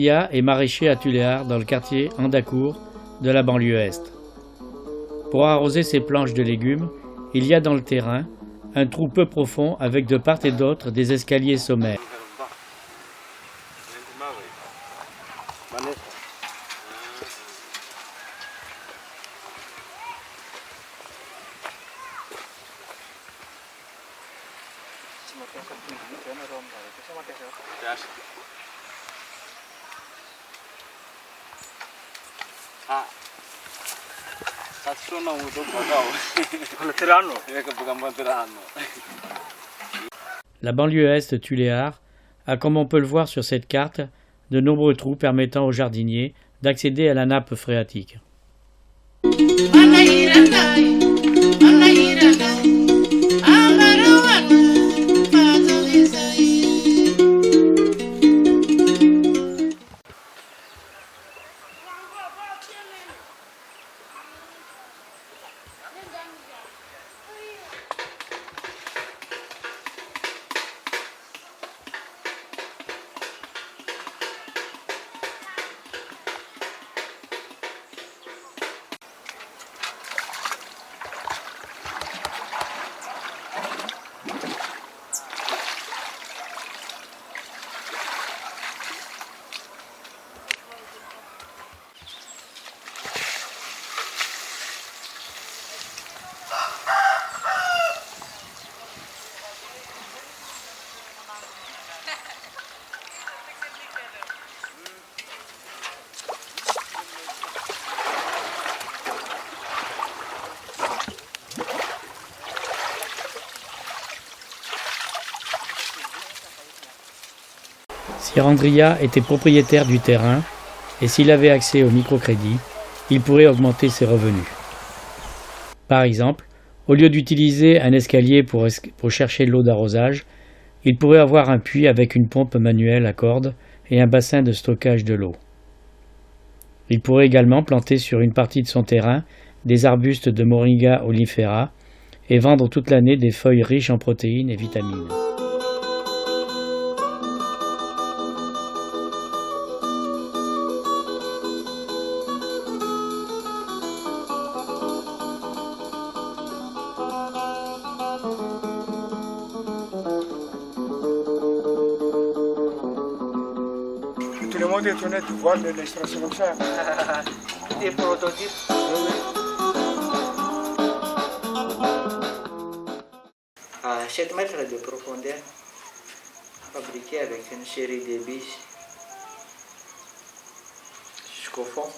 Andria est maraîcher à Tuléar dans le quartier Andacourt de la banlieue Est. Pour arroser ses planches de légumes, il y a dans le terrain un trou peu profond avec de part et d'autre des escaliers sommaires. La banlieue Est Tuléar a, comme on peut le voir sur cette carte, de nombreux trous permettant aux jardiniers d'accéder à la nappe phréatique. Si Andria était propriétaire du terrain et s'il avait accès au microcrédit, il pourrait augmenter ses revenus. Par exemple, au lieu d'utiliser un escalier pour chercher l'eau d'arrosage, il pourrait avoir un puits avec une pompe manuelle à cordes et un bassin de stockage de l'eau. Il pourrait également planter sur une partie de son terrain des arbustes de Moringa oleifera et vendre toute l'année des feuilles riches en protéines et vitamines. Tout le monde est étonné de voir l'extraction comme ça. Des prototypes. À 7 mètres de profondeur, fabriqué avec une série de vis jusqu'au fond.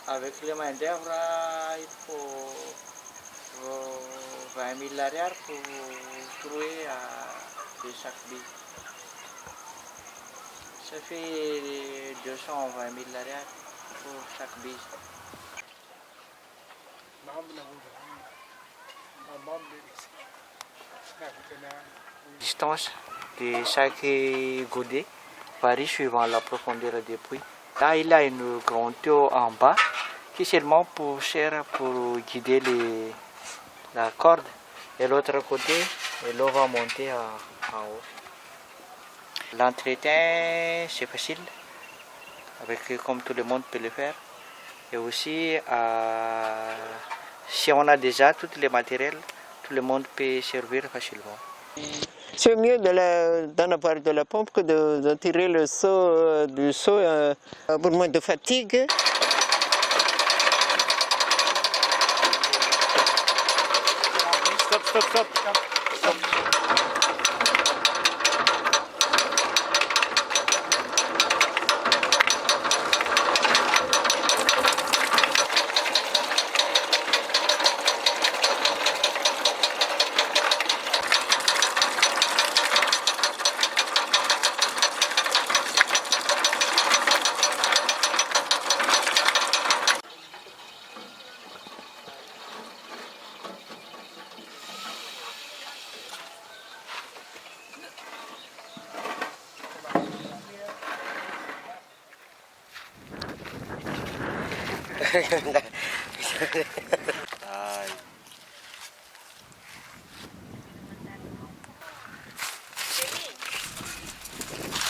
Avec les mains d'œuvre, il faut 20 000 arrière pour trouver de chaque bille. Ça fait 220 000 arrière pour chaque bille. La distance de chaque godet varie suivant la profondeur des puits. Là, il y a une grande eau en bas qui seulement sert pour guider la corde. Et l'autre côté, l'eau va monter en haut. L'entretien, c'est facile, comme tout le monde peut le faire. Et aussi, si on a déjà tous les matériels, tout le monde peut servir facilement. C'est mieux d'en avoir de la pompe que de tirer le seau du seau pour moins de fatigue. Stop.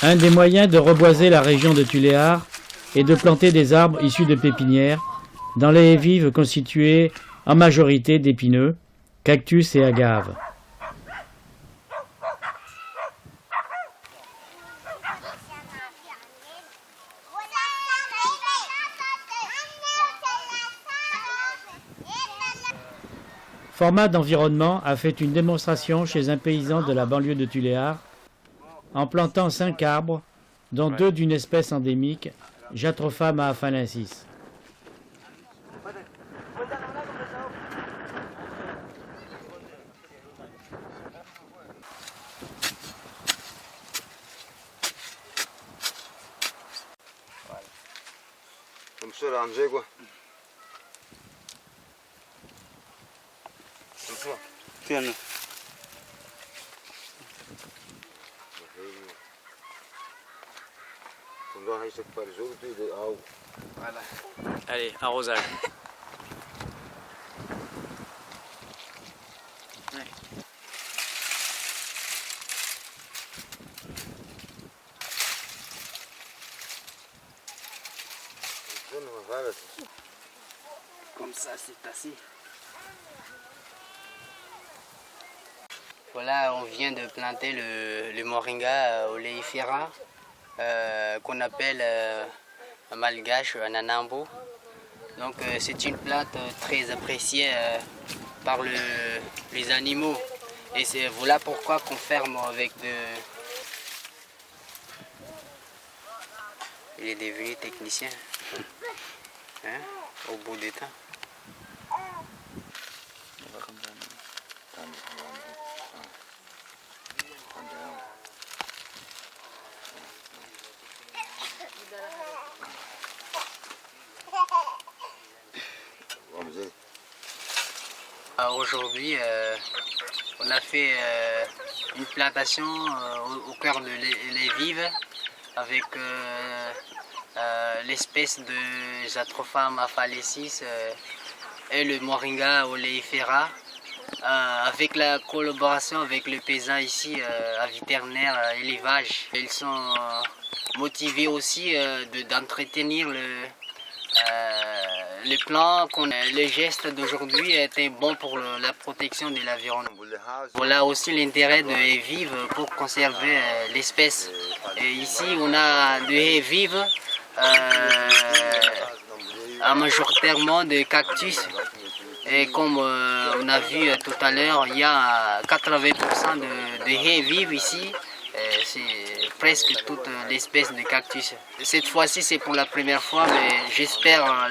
Un des moyens de reboiser la région de Tuléar est de planter des arbres issus de pépinières dans les haies vives constituées en majorité d'épineux, cactus et agaves. Format d'environnement a fait une démonstration chez un paysan de la banlieue de Tuléar en plantant 5 arbres, dont 2 d'une espèce endémique, Jatropha maafalensis. Comme ça, ranger quoi. Comme ça. Tiens. Voilà. Allez, arrosage. Comme ça, c'est assez. Voilà, on vient de planter le moringa oleifera, qu'on appelle en malgache un anambo. Donc c'est une plante très appréciée par les animaux. Et c'est voilà pourquoi qu'on ferme avec de... Il est devenu technicien, hein, au bout du temps. Aujourd'hui, on a fait une plantation au cœur de les vives avec l'espèce de Jatropha maafalensis et le moringa oleifera, avec la collaboration avec les paysans ici à vétérinaire élevage. Ils sont motivés aussi d'entretenir les plans, les gestes d'aujourd'hui étaient bons pour la protection de l'environnement. Voilà aussi l'intérêt de haies vives pour conserver l'espèce. Et ici, on a des haies vives, majoritairement de cactus. Et comme on a vu tout à l'heure, il y a 80% de haies vives ici. C'est presque toute l'espèce de cactus. Cette fois-ci, c'est pour la première fois, mais j'espère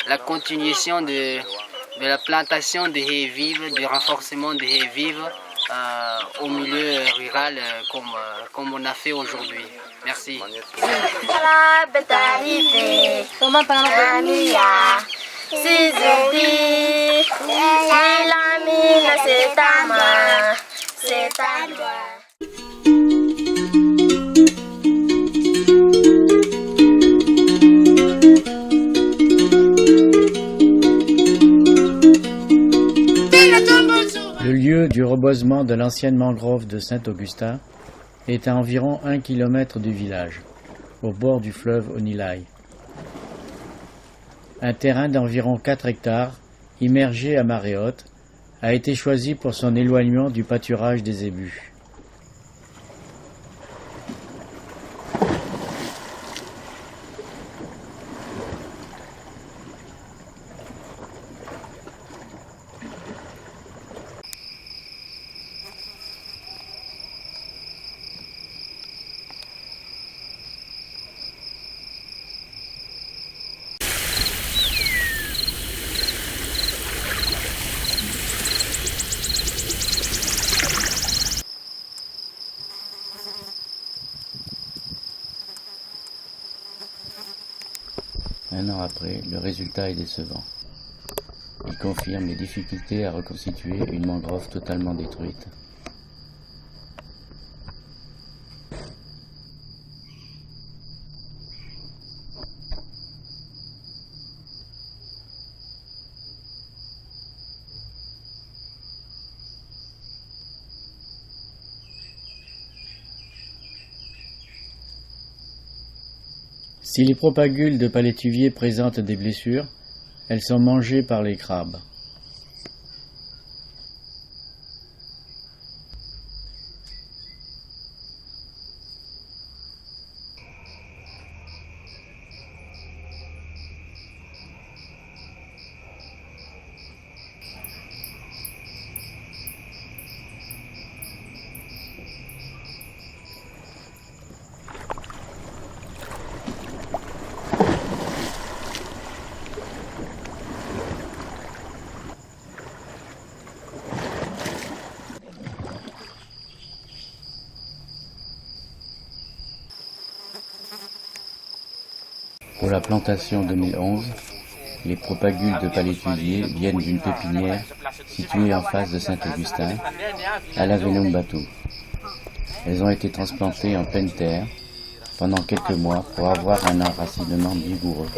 la continuation de la plantation des haies vives, du renforcement des haies vives au milieu rural comme on a fait aujourd'hui. Merci. Le lieu du reboisement de l'ancienne mangrove de Saint-Augustin est à environ 1 km du village, au bord du fleuve Onilai. Un terrain d'environ 4 hectares, immergé à marée haute, a été choisi pour son éloignement du pâturage des zébus. Un an après, le résultat est décevant. Il confirme les difficultés à reconstituer une mangrove totalement détruite. Si les propagules de palétuvier présentent des blessures, elles sont mangées par les crabes. Pour la plantation 2011, les propagules de palétuvier viennent d'une pépinière située en face de Saint-Augustin, à la Venumbatu. Elles ont été transplantées en pleine terre pendant quelques mois pour avoir un enracinement vigoureux.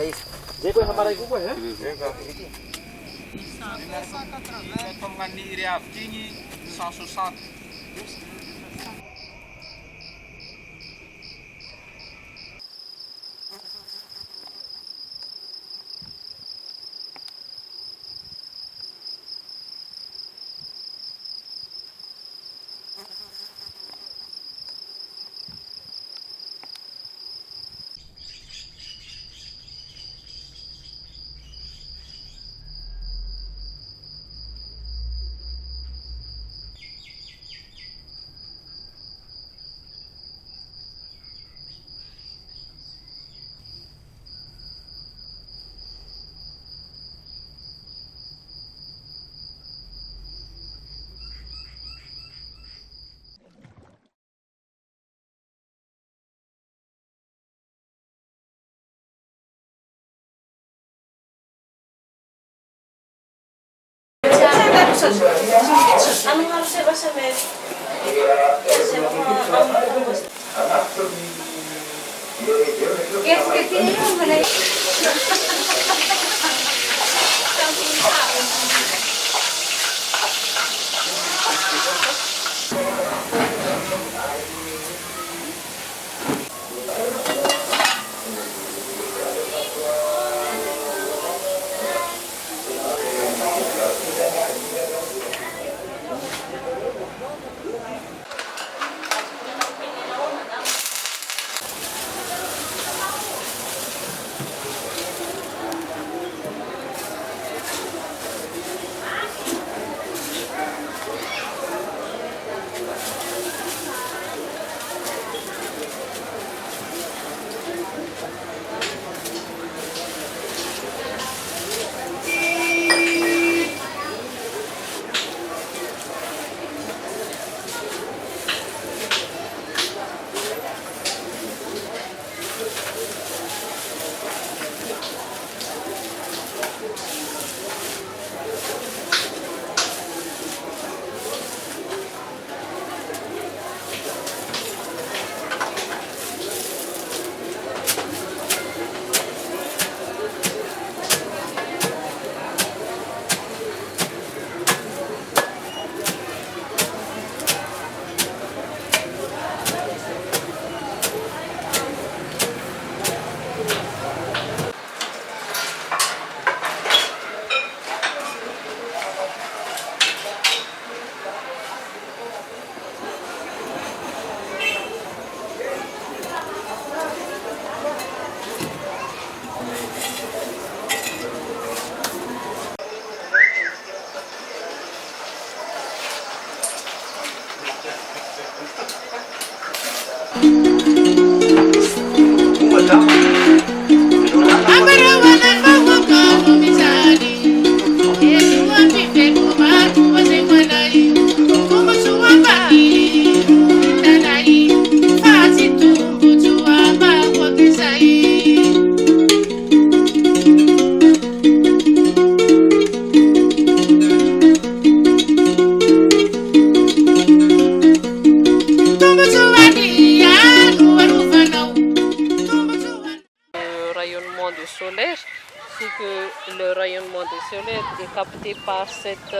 C'est que le rayonnement du soleil est capté par cette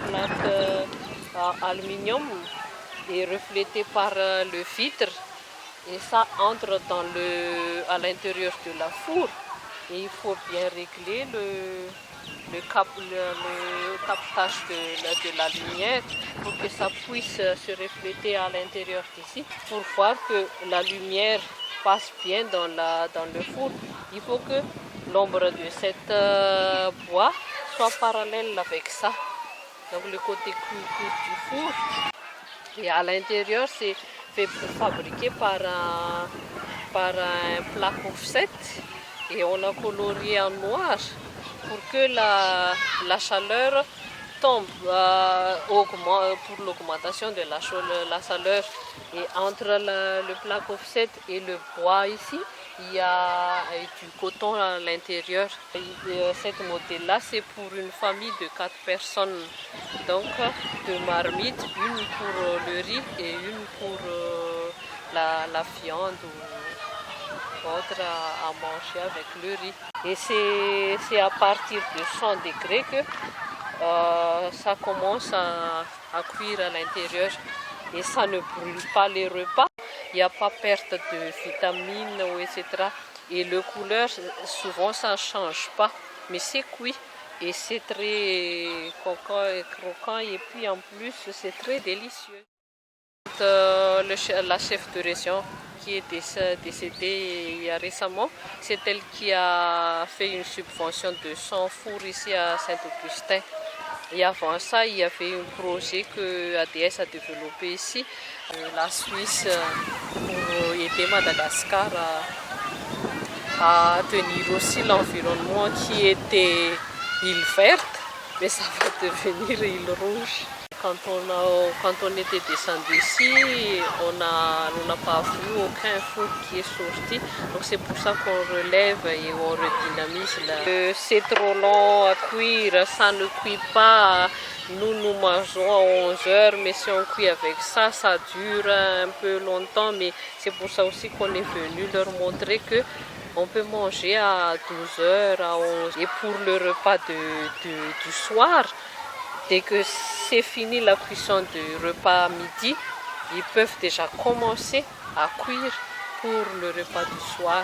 plaque aluminium et reflété par le filtre et ça entre à l'intérieur de la four. Et il faut bien régler le captage de la lumière pour que ça puisse se refléter à l'intérieur d'ici. Pour voir que la lumière passe bien dans le four, il faut que l'ombre de cette bois soit parallèle avec ça. Donc le côté court du four. Et à l'intérieur, c'est fabriqué par un plaque offset. Et on a colorié en noir pour que la chaleur tombe pour l'augmentation de la chaleur. Et entre le plaque offset et le bois ici, il y a du coton à l'intérieur. Cette modèle-là, c'est pour une famille de 4 personnes. Donc, 2 marmites, une pour le riz et une pour la viande ou autre à manger avec le riz. Et c'est à partir de 100 degrés que ça commence à cuire à l'intérieur. Et ça ne brûle pas les repas. Il n'y a pas perte de vitamines, etc. Et le couleur, souvent, ça ne change pas. Mais c'est cuit et c'est très croquant et puis en plus, c'est très délicieux. La chef de région qui est décédée il y a récemment, c'est elle qui a fait une subvention de 100 fours ici à Saint-Augustin. Et avant ça, il y avait un projet que ADS a développé ici, la Suisse, pour aider Madagascar à tenir aussi l'environnement qui était île verte, mais ça va devenir île rouge. Quand on était descendu ici, on n'a pas vu aucun four qui est sorti. Donc c'est pour ça qu'on relève et on redynamise. C'est trop long à cuire, ça ne cuit pas. Nous mangeons à 11 heures, mais si on cuit avec ça, ça dure un peu longtemps. Mais c'est pour ça aussi qu'on est venu leur montrer que on peut manger à 12 heures, à 11. Et pour le repas du soir, dès que c'est fini la cuisson du repas midi, ils peuvent déjà commencer à cuire pour le repas du soir.